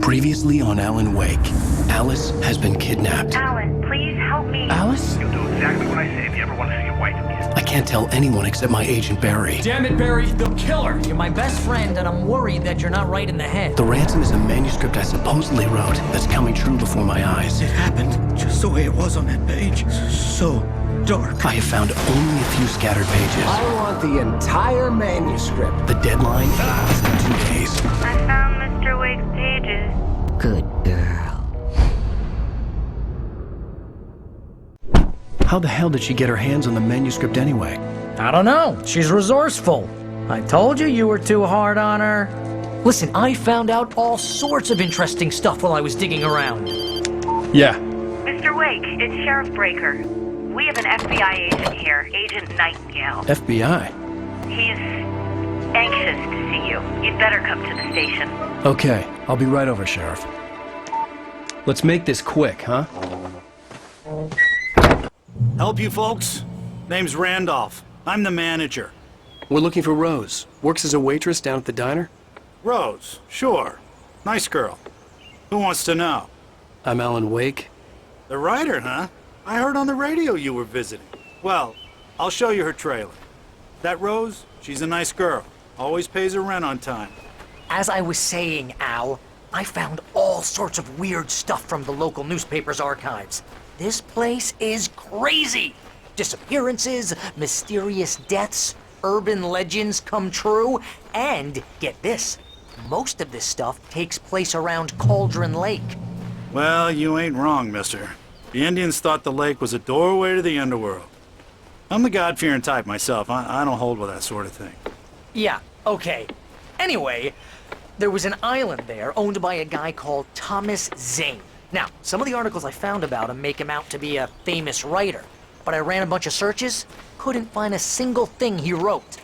Previously on Alan Wake, Alice has been kidnapped. Alan, please help me. Alice? You'll do exactly what I say if you ever want to see your wife again. I can't tell anyone except my agent Barry. Damn it, Barry, they'll kill her. You're my best friend, and I'm worried that you're not right in the head. The ransom is a manuscript I supposedly wrote that's coming true before my eyes. It happened just the way it was on that page. So dark. I have found only a few scattered pages. I want the entire manuscript. The deadline is in 2 days. I found Mr. Wake's pages. Good girl. How the hell did she get her hands on the manuscript anyway? I don't know. She's resourceful. I told you were too hard on her. Listen, I found out all sorts of interesting stuff while I was digging around. Yeah. Mr. Wake, it's Sheriff Breaker. We have an FBI agent here, Agent Nightingale. FBI? He's anxious to see you. You'd better come to the station. Okay, I'll be right over, Sheriff. Let's make this quick, huh? Help you folks? Name's Randolph. I'm the manager. We're looking for Rose. Works as a waitress down at the diner. Rose, sure. Nice girl. Who wants to know? I'm Alan Wake. The writer, huh? I heard on the radio you were visiting. Well, I'll show you her trailer. That Rose, she's a nice girl. Always pays her rent on time. As I was saying, Al, I found all sorts of weird stuff from the local newspaper's archives. This place is crazy. Disappearances, mysterious deaths, urban legends come true, and get this, most of this stuff takes place around Cauldron Lake. Well, you ain't wrong, mister. The Indians thought the lake was a doorway to the underworld. I'm the God-fearing type myself. I don't hold with that sort of thing. Yeah, okay. Anyway, there was an island there owned by a guy called Thomas Zane. Now, some of the articles I found about him make him out to be a famous writer, but I ran a bunch of searches, couldn't find a single thing he wrote.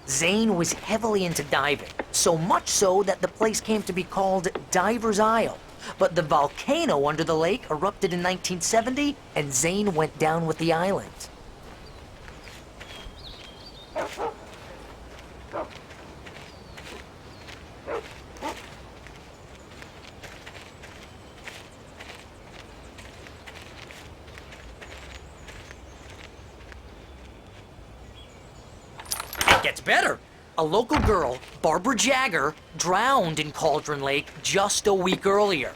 Zane was heavily into diving, so much so that the place came to be called Diver's Isle. But the volcano under the lake erupted in 1970, and Zane went down with the island. It gets better. A local girl, Barbara Jagger, drowned in Cauldron Lake just a week earlier.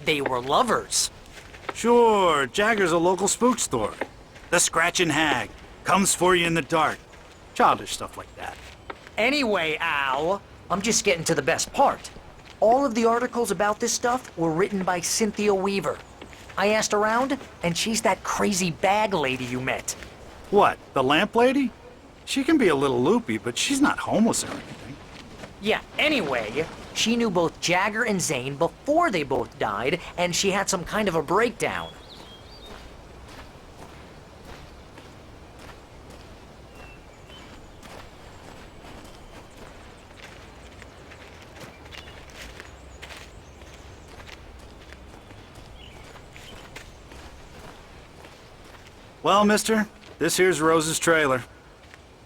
They were lovers. Sure, Jagger's a local spook store. The Scratchin' Hag. Comes for you in the dark. Childish stuff like that. Anyway, Al, I'm just getting to the best part. All of the articles about this stuff were written by Cynthia Weaver. I asked around, and she's that crazy bag lady you met. What, the lamp lady? She can be a little loopy, but she's not homeless or anything. Yeah, anyway, she knew both Jagger and Zane before they both died, and she had some kind of a breakdown. Well, mister, this here's Rose's trailer.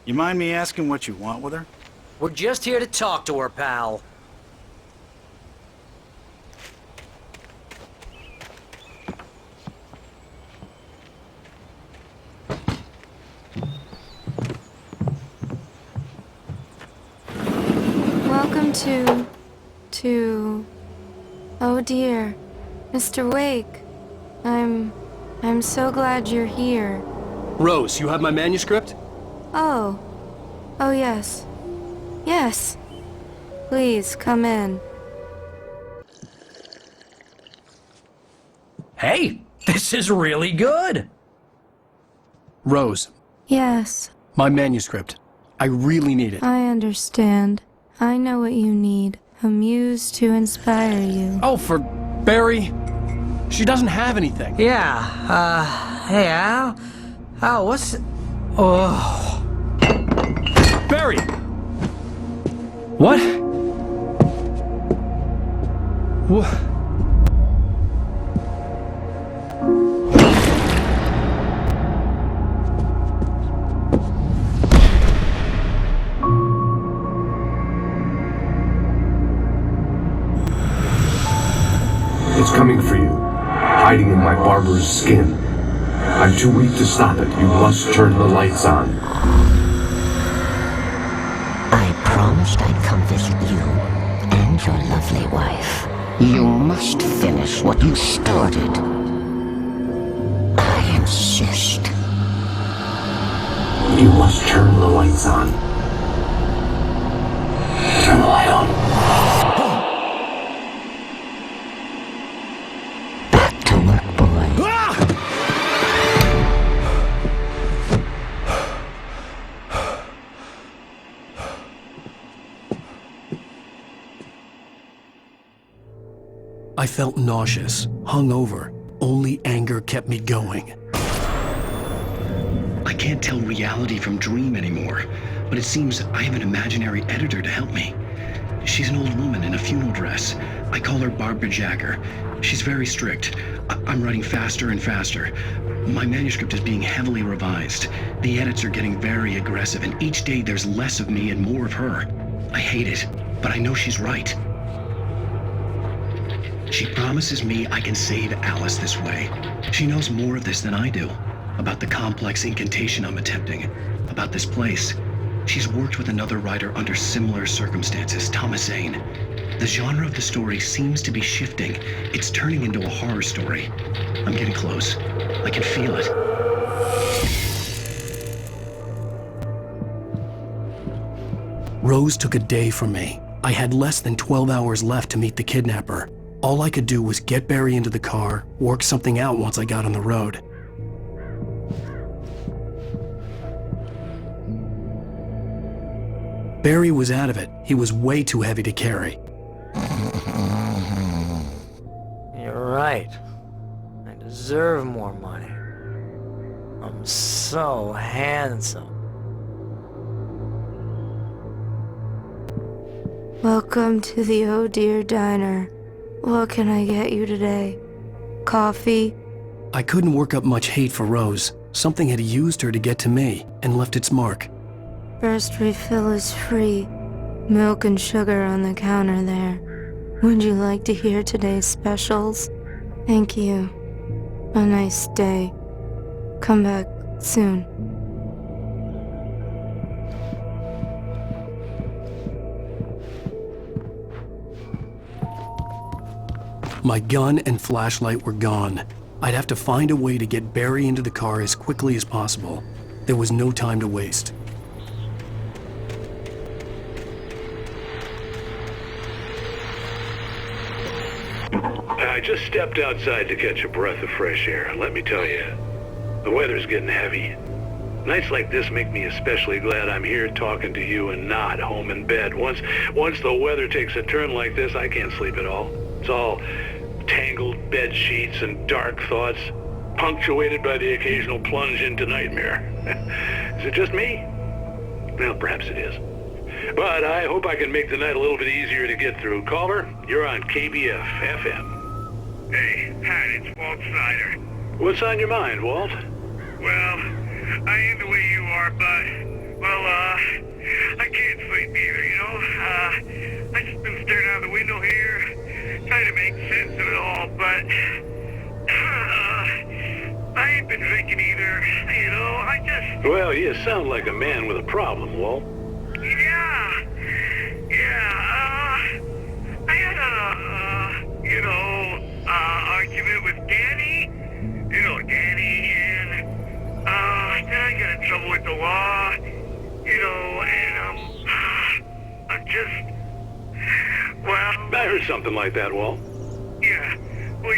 You mind me asking what you want with her? We're just here to talk to her, pal. Welcome to... Oh dear, Mr. Wake. I'm so glad you're here. Rose, you have my manuscript? Oh. Oh yes. Yes. Please, come in. Hey, this is really good. Rose, Yes, my manuscript. I really need it. I understand. I know what you need. A muse to inspire you. Oh, for Barry? She doesn't have anything. Yeah, hey, Al? Al, what's... Oh... Barry! What? What? It's coming for you, hiding in my barber's skin. I'm too weak to stop it. You must turn the lights on. I promised I'd come visit you and your lovely wife. You must finish what you started. I insist. You must turn the lights on. Turn the light on. Back to work, boy. I felt nauseous, hungover. Only anger kept me going. I can't tell reality from dream anymore, but it seems I have an imaginary editor to help me. She's an old woman in a funeral dress. I call her Barbara Jacker. She's very strict. I'm writing faster and faster. My manuscript is being heavily revised. The edits are getting very aggressive, and each day there's less of me and more of her. I hate it, but I know she's right. She promises me I can save Alice this way. She knows more of this than I do. About the complex incantation I'm attempting. About this place. She's worked with another writer under similar circumstances, Thomas Zane. The genre of the story seems to be shifting. It's turning into a horror story. I'm getting close. I can feel it. Rose took a day from me. I had less than 12 hours left to meet the kidnapper. All I could do was get Barry into the car, work something out once I got on the road. Barry was out of it. He was way too heavy to carry. You're right. I deserve more money. I'm so handsome. Welcome to the Oh Dear Diner. What can I get you today? Coffee? I couldn't work up much hate for Rose. Something had used her to get to me and left its mark. First refill is free. Milk and sugar on the counter there. Would you like to hear today's specials? Thank you. A nice day. Come back soon. My gun and flashlight were gone. I'd have to find a way to get Barry into the car as quickly as possible. There was no time to waste. I just stepped outside to catch a breath of fresh air. Let me tell you, the weather's getting heavy. Nights like this make me especially glad I'm here talking to you and not home in bed. Once the weather takes a turn like this, I can't sleep at all. It's all tangled bed sheets and dark thoughts, punctuated by the occasional plunge into nightmare. Is it just me? Well, perhaps it is. But I hope I can make the night a little bit easier to get through. Caller, you're on KBF FM. Hey, Pat, it's Walt Snyder. What's on your mind, Walt? Well, I ain't the way you are, but, I can't sleep either, you know? I just been staring out the window here, trying to make sense of it all, but, I ain't been drinking either, you know, Well, you sound like a man with a problem, Walt. I had argument with Danny, and, then I got in trouble with the law, and, I'm just, I heard something like that, Walt. yeah, well,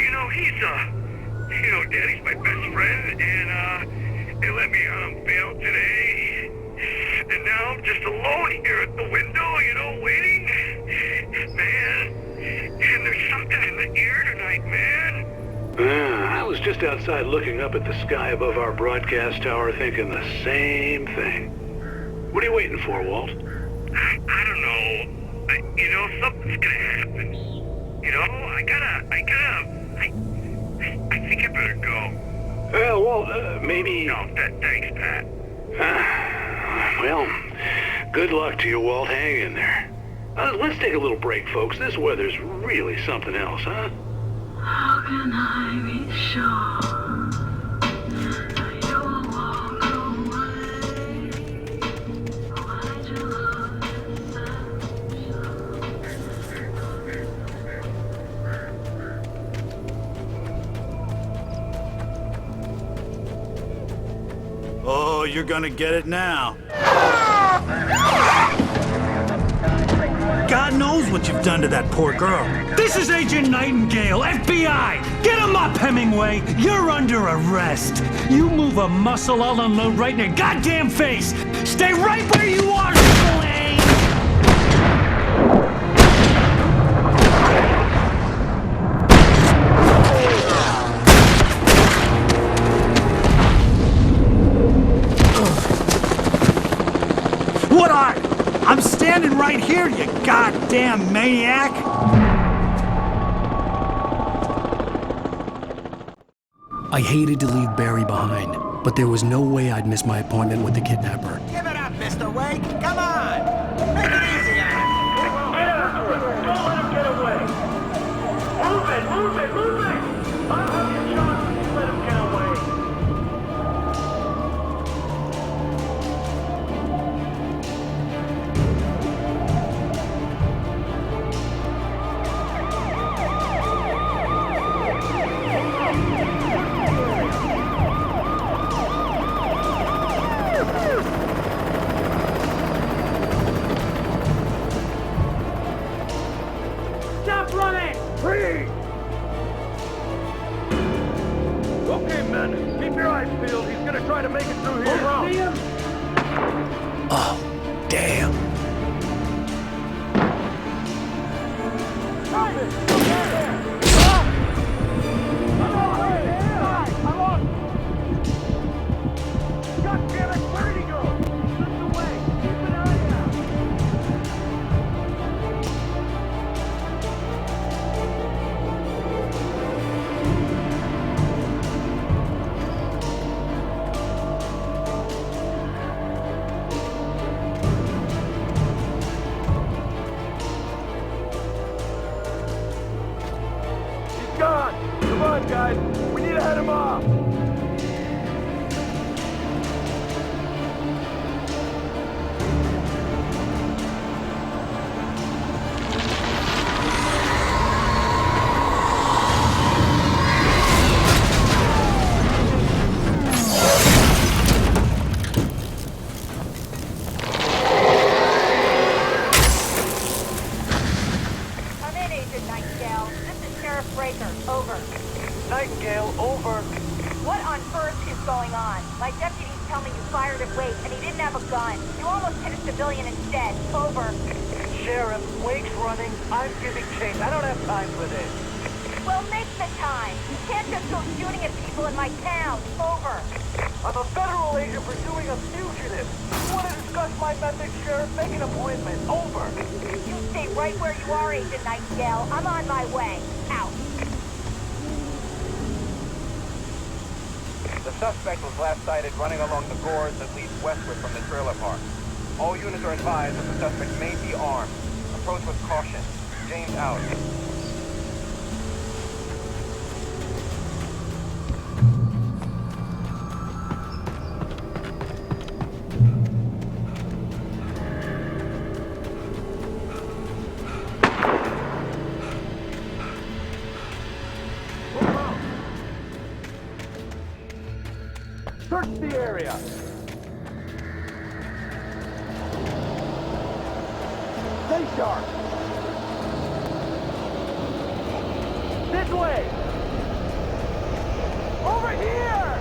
Danny's my best friend, and, they let me out on bail today, and now I'm just alone here at the window, waiting, man, and there's something in the air tonight, man. I was just outside looking up at the sky above our broadcast tower thinking the same thing. What are you waiting for, Walt? I don't know. Something's gonna happen. I think I better go. Well, Walt, maybe... No, thanks, Pat. Well, good luck to you, Walt. Hang in there. Let's take a little break, folks. This weather's really something else, huh? How can I be sure you'll walk away? Why'd you love Oh, you're gonna get it now. God knows what you've done to that poor girl. This is Agent Nightingale, FBI! Get him up, Hemingway! You're under arrest! You move a muscle, I'll unload right in your goddamn face! Stay right where you are, Spillane! What are? I'm standing right here, you goddamn maniac! I hated to leave Barry behind, but there was no way I'd miss my appointment with the kidnapper. Give it up, Mr. Wake! Come on! Make it easy on him! Get after him! Don't let him get away! Move it! Move it! Move it! I'll have you shot if you let him get away! Stop running! Freeze! Okay, men, keep your eyes peeled. He's gonna try to make it through here. See him? Oh, damn. God damn it! Where did he go? Slipped away. Keep an eye out. He's gone. Come on, guys. We need to head him off. Come in, Agent Nightingale. This is Sheriff Breaker. Over. Nightingale, over. What on earth is going on? My deputies tell me you fired at Wake and he didn't have a gun. You almost hit a civilian instead. Over. Sheriff, Wake's running. I'm giving chase. I don't have time for this. Well, make the time. You can't just go shooting at people in my town. Over. I'm a federal agent pursuing a fugitive. You want to discuss my methods, Sheriff? Make an appointment. Over. You stay right where you are, Agent Nightingale. I'm on my way. Out. The suspect was last sighted running along the gorge that leads westward from the trailer park. All units are advised that the suspect may be armed. Approach with caution. James out. Search the area. Stay sharp. This way. Over here.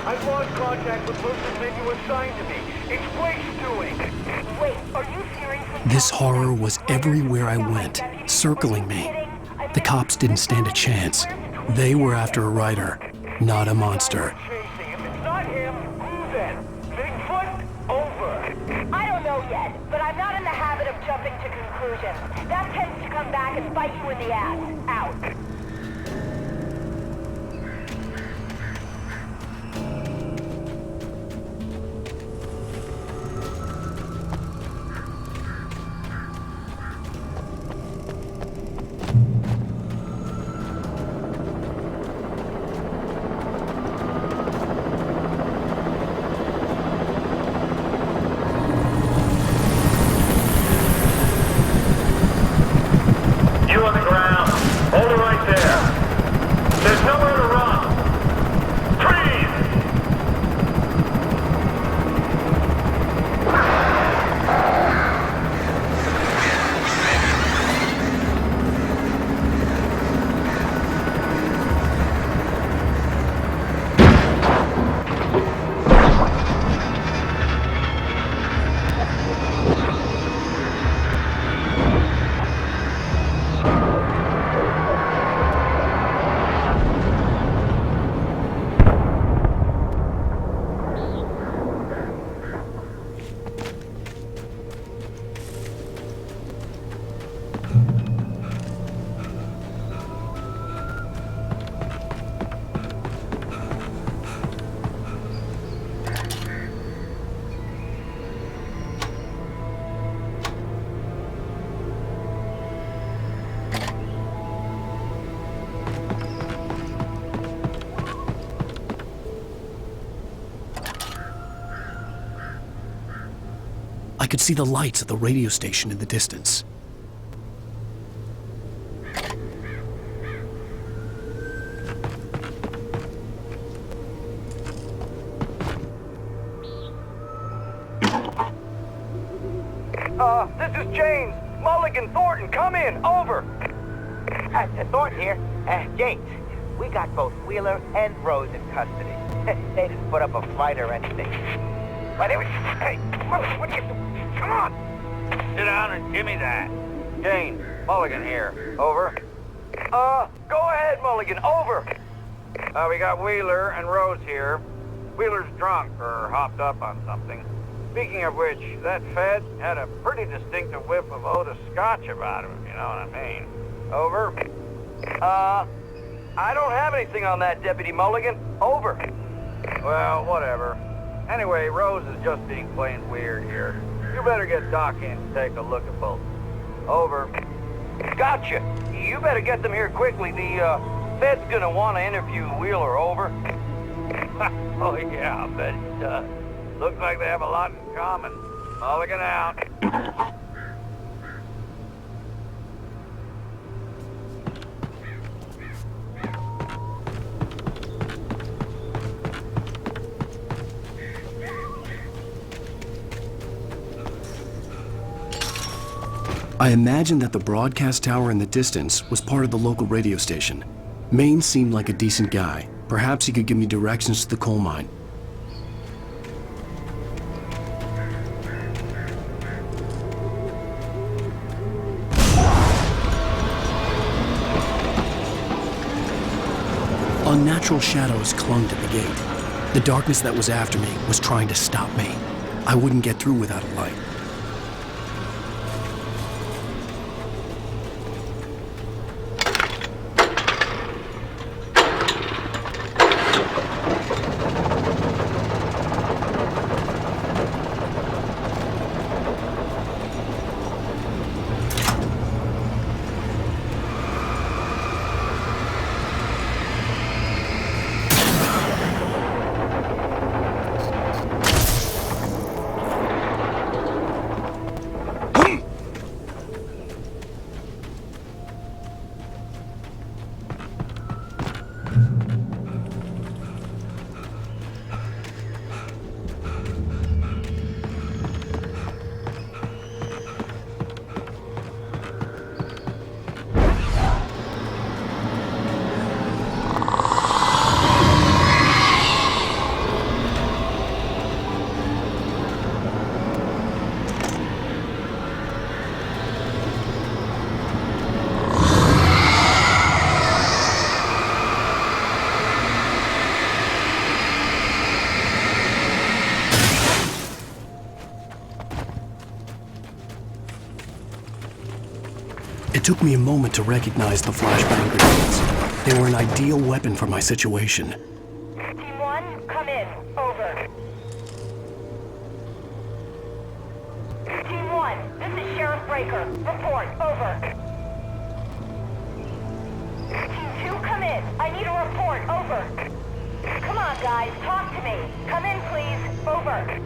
I've lost contact with most of the men you assigned to me. It's Wake's doing. Wait, are you serious? This horror was everywhere I went, circling me. The cops didn't stand a chance. They were after a writer, not a monster. If it's not him, who then? Bigfoot? Over. I conclusions. That tends to come back and bite you in the ass. Out. You on the ground. Hold it right there. There's nowhere to run. Freeze! I could see the lights at the radio station in the distance. This is James. Mulligan, Thornton, come in. Over. Thornton here. James, we got both Wheeler and Rose in custody. They didn't put up a fight or anything. But it was... Hey, what you... Come on! Sit down and give me that. James, Mulligan here. Over. Go ahead, Mulligan. Over. We got Wheeler and Rose here. Wheeler's drunk or hopped up on something. Speaking of which, that Fed had a pretty distinctive whiff of Otis Scotch about him, if you know what I mean. Over. I don't have anything on that, Deputy Mulligan. Over. Well, whatever. Anyway, Rose is just being plain weird here. You better get Doc in to take a look at both. Over. Gotcha. You better get them here quickly. The Fed's gonna want to interview Wheeler. Over. Oh yeah, I bet it does. Looks like they have a lot in common. Mulligan out. I imagined that the broadcast tower in the distance was part of the local radio station. Maine seemed like a decent guy. Perhaps he could give me directions to the coal mine. Unnatural shadows clung to the gate. The darkness that was after me was trying to stop me. I wouldn't get through without a light. It took me a moment to recognize the flashbang grenades. They were an ideal weapon for my situation. Team 1, come in. Over. Team 1, this is Sheriff Breaker. Report. Over. Team 2, come in. I need a report. Over. Come on, guys. Talk to me. Come in, please. Over.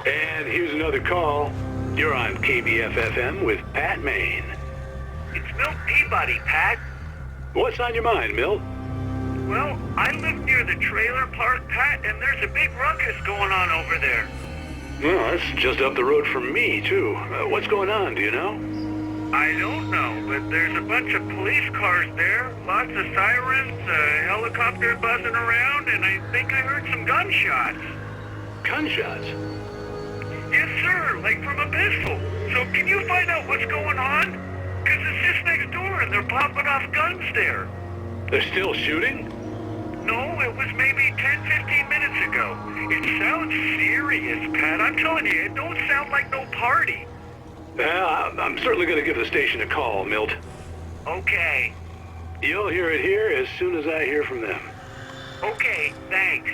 And here's another call. You're on KBF-FM with Pat Maine. It's Milt Peabody, Pat. What's on your mind, Milt? Well, I live near the trailer park, Pat, and there's a big ruckus going on over there. Well, that's just up the road from me, too. What's going on, do you know? I don't know, but there's a bunch of police cars there, lots of sirens, a helicopter buzzing around, and I think I heard some gunshots. Gunshots? Yes, sir, like from a pistol. So can you find out what's going on? Because it's just next door and they're popping off guns there. They're still shooting? No, it was maybe 10-15 minutes ago. It sounds serious, Pat. I'm telling you, it don't sound like no party. Well, I'm certainly going to give the station a call, Milt. Okay. You'll hear it here as soon as I hear from them. Okay, thanks.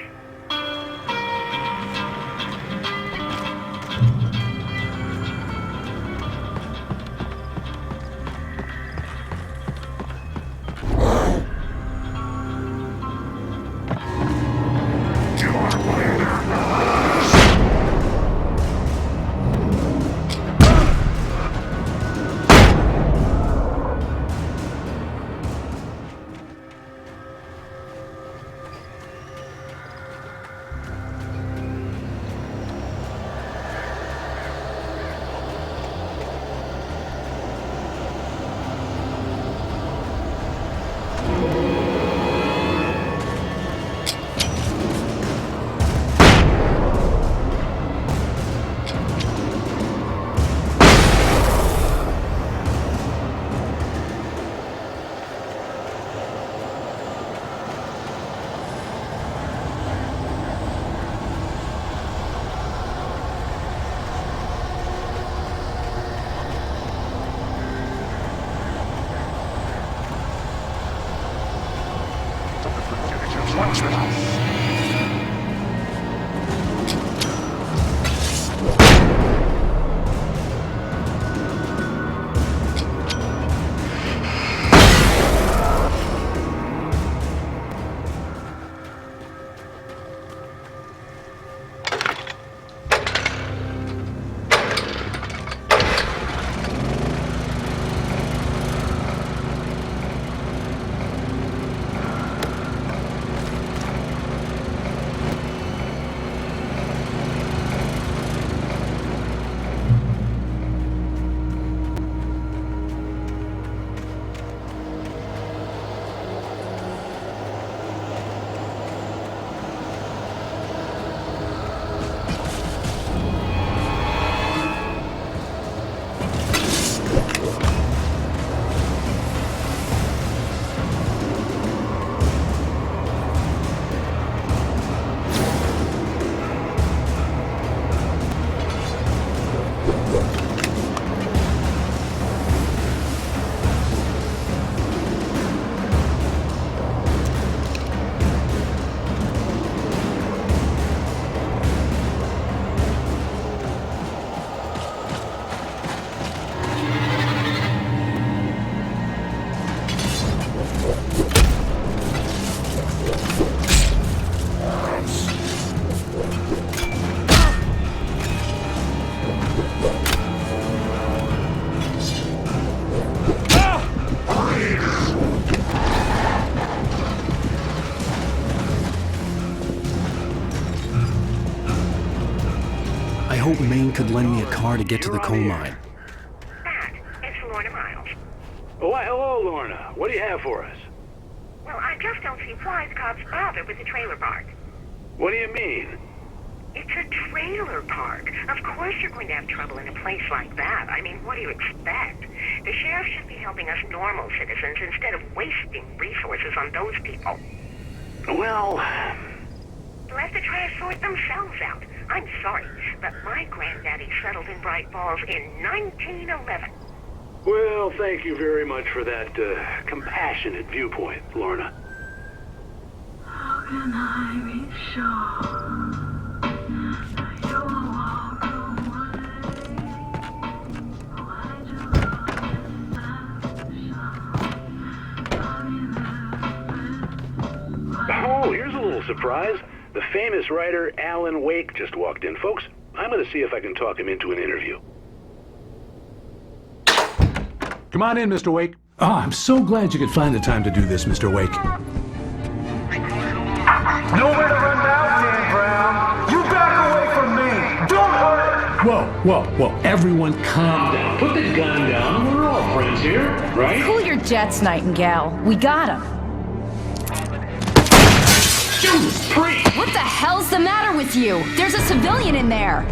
hoped Maine could lend me a car to get to the coal mine. Matt, it's Lorna Miles. Oh, why, hello, Lorna. What do you have for us? Well, I just don't see why the cops bother with the trailer park. What do you mean? It's a trailer park. Of course you're going to have trouble in a place like that. I mean, what do you expect? The sheriff should be helping us normal citizens instead of wasting resources on those people. Well... Let the trash sort themselves out. I'm sorry, but my granddaddy settled in Bright Falls in 1911. Well, thank you very much for that compassionate viewpoint, Lorna. How can I be sure that you will walk away? Why do Oh, here's a little surprise. The famous writer Alan Wake just walked in. Folks, I'm going to see if I can talk him into an interview. Come on in, Mr. Wake. Oh, I'm so glad you could find the time to do this, Mr. Wake. Nowhere to run now, Dan Brown. You back away from me. Don't hurt. Whoa. Everyone calm down. Put the gun down. We're all friends here, right? Cool your jets, Nightingale. We got him. Judas Priest! What the hell's the matter with you? There's a civilian in there.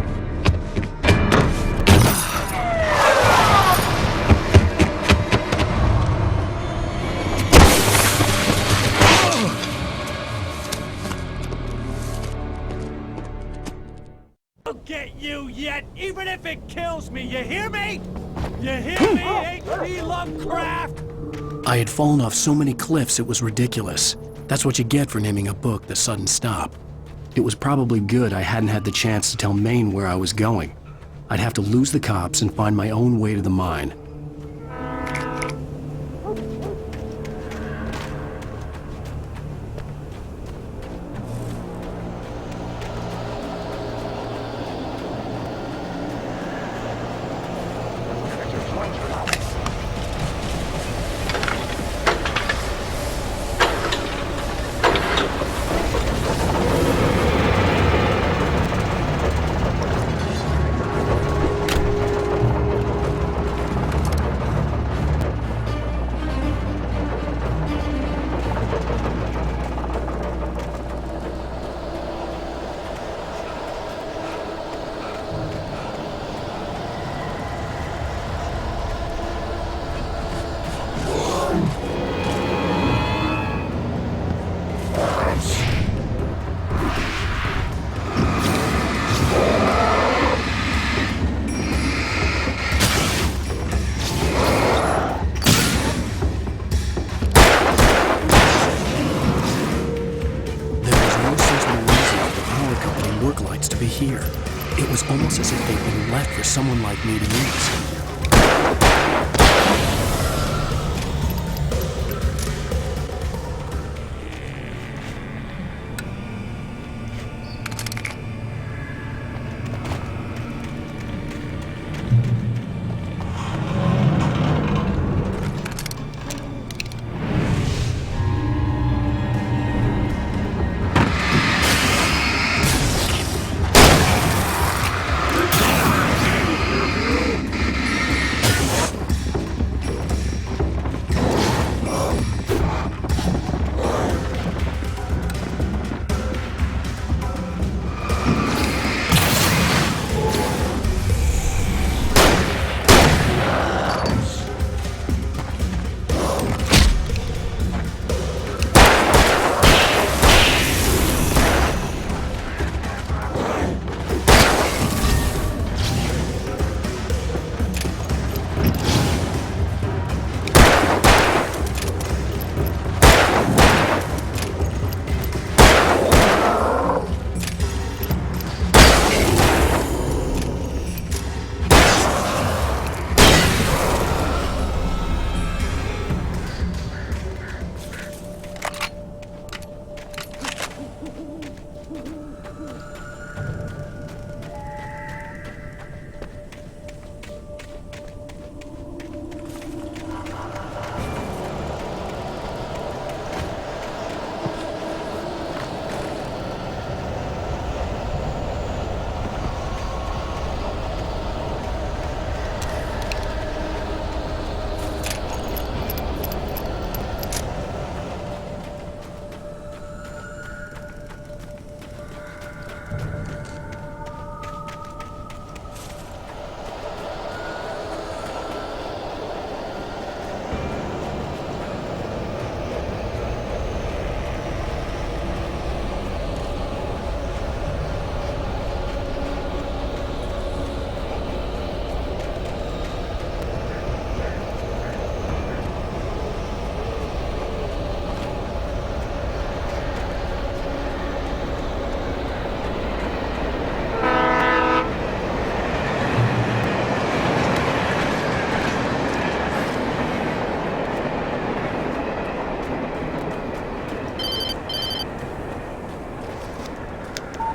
I'll get you yet, even if it kills me. You hear me? You hear me, H.P. Lovecraft? I had fallen off so many cliffs it was ridiculous. That's what you get for naming a book The Sudden Stop. It was probably good I hadn't had the chance to tell Maine where I was going. I'd have to lose the cops and find my own way to the mine. Here. It was almost as if they'd been left for someone like me to use.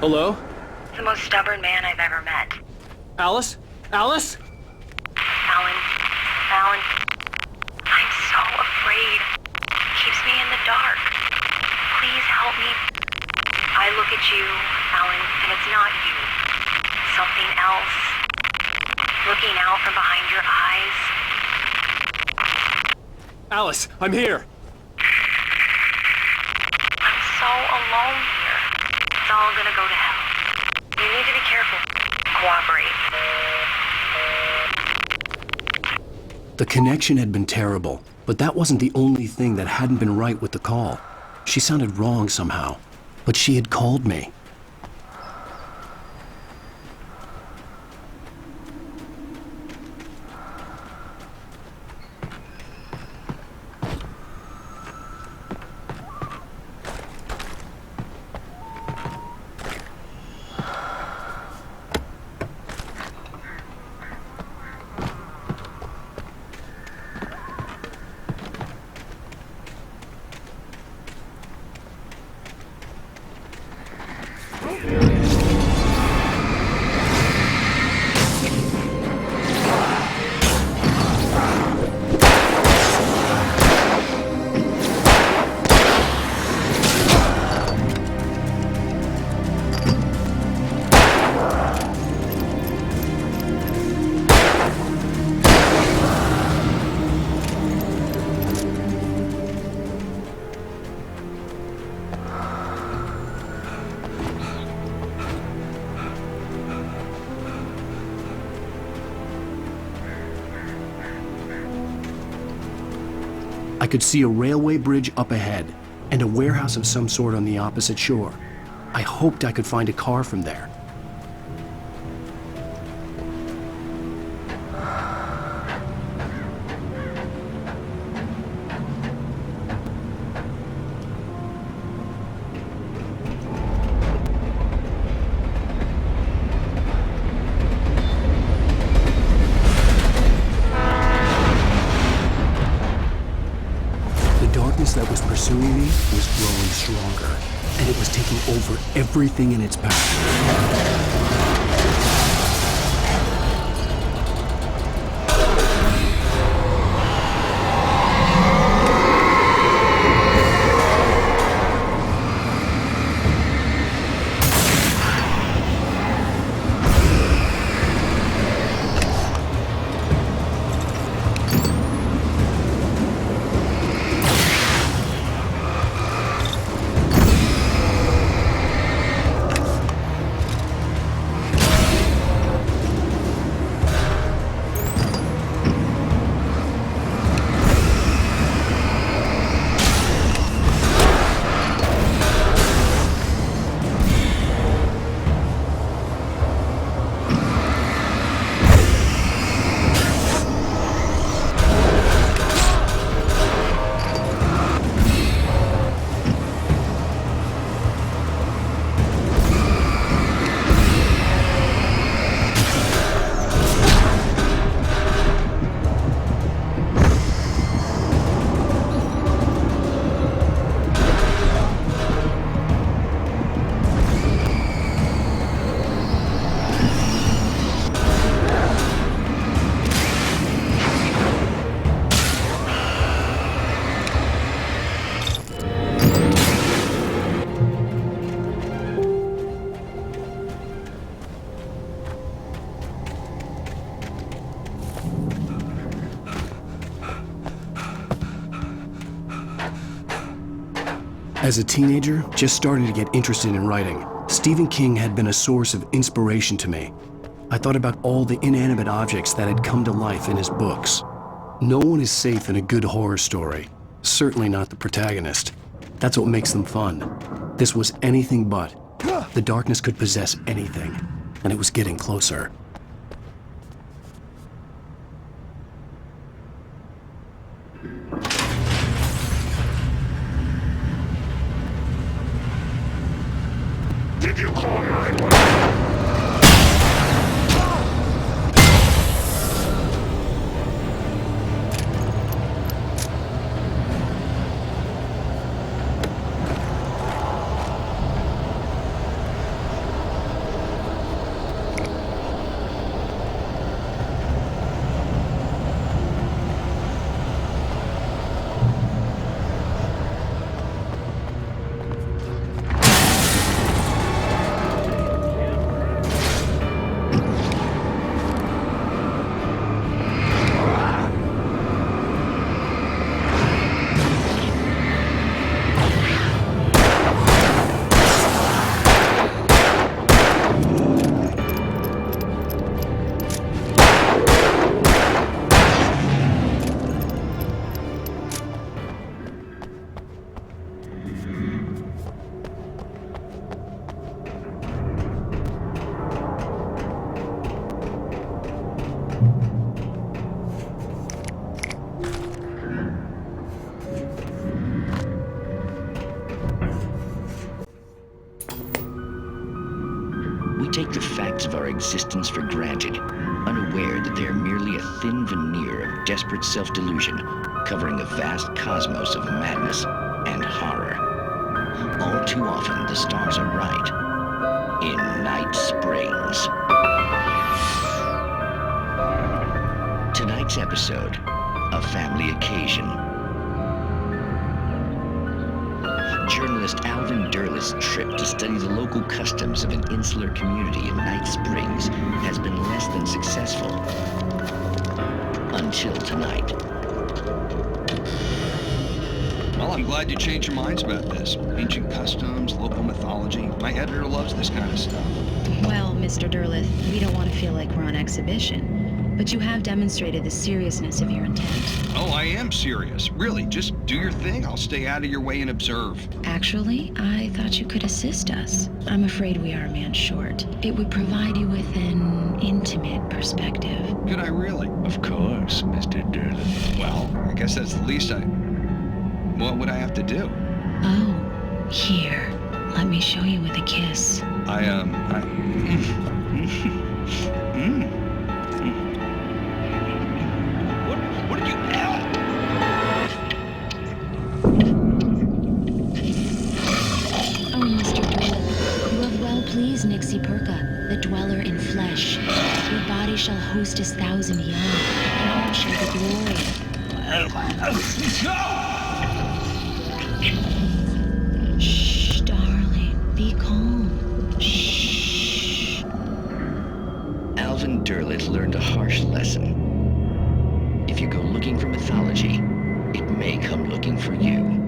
Hello? The most stubborn man I've ever met. Alice? Alice? Alan. Alan. I'm so afraid. Keeps me in the dark. Please help me. I look at you, Alan, and it's not you. Something else. Looking out from behind your eyes. Alice, I'm here. I'm so alone here. It's all gonna go to hell. You need to be careful. Cooperate. The connection had been terrible, but that wasn't the only thing that hadn't been right with the call. She sounded wrong somehow, but she had called me. I could see a railway bridge up ahead, and a warehouse of some sort on the opposite shore. I hoped I could find a car from there. That was pursuing me was growing stronger, and it was taking over everything in its path. As a teenager, just starting to get interested in writing, Stephen King had been a source of inspiration to me. I thought about all the inanimate objects that had come to life in his books. No one is safe in a good horror story, certainly not the protagonist. That's what makes them fun. This was anything but. The darkness could possess anything, and it was getting closer. Did you call 911? take the facts of our existence for granted, unaware that they are merely a thin veneer of desperate self-delusion, covering a vast cosmos of madness and horror. All too often, the stars are right. In Night Springs. Tonight's episode, a family occasion. Journalist Alvin Derlis' trip to study the local customs of an insular community in Night Springs has been less than successful. Until tonight. Well, I'm glad you changed your minds about this. Ancient customs, local mythology. My editor loves this kind of stuff. Well, Mr. Derlith, we don't want to feel like we're on exhibition. But you have demonstrated the seriousness of your intent. Oh, I am serious. Really, just do your thing. I'll stay out of your way and observe. Actually, I thought you could assist us. I'm afraid we are a man short. It would provide you with an intimate perspective. Could I really? Of course, Mr. Derlith. Well, I guess that's the least What would I have to do? Oh, here. Let me show you with a kiss. What did you... Oh, Mr. Derlith, you have well pleased Nixie Perka, the dweller in flesh. Your body shall host 1,000 young, and all shall be glory. Shh, darling, be calm. Shh. Alvin Derlith learned a harsh lesson. If you go looking for mythology, it may come looking for you.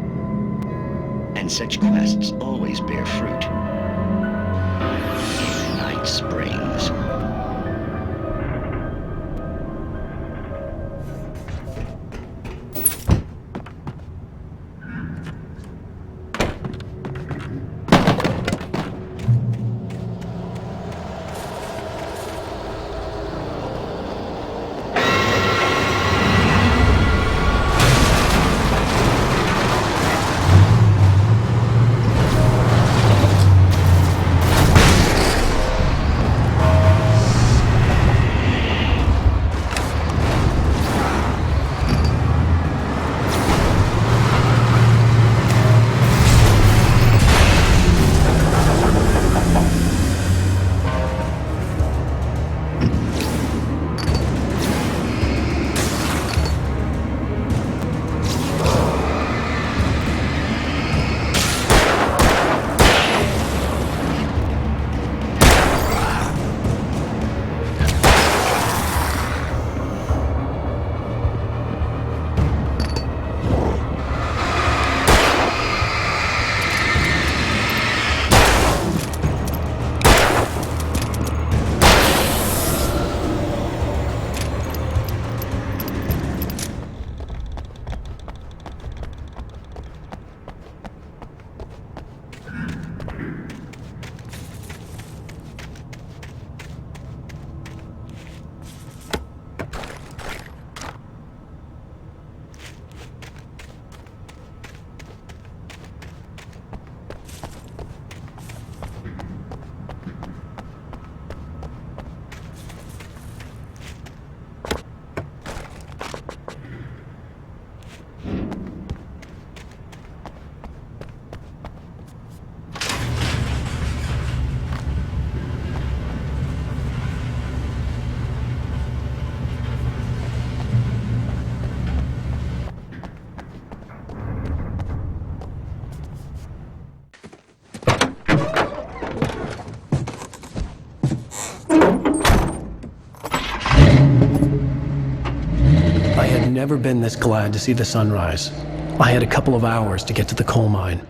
And such quests always bear fruit. In Night Springs. I had never been this glad to see the sunrise. I had a couple of hours to get to the coal mine.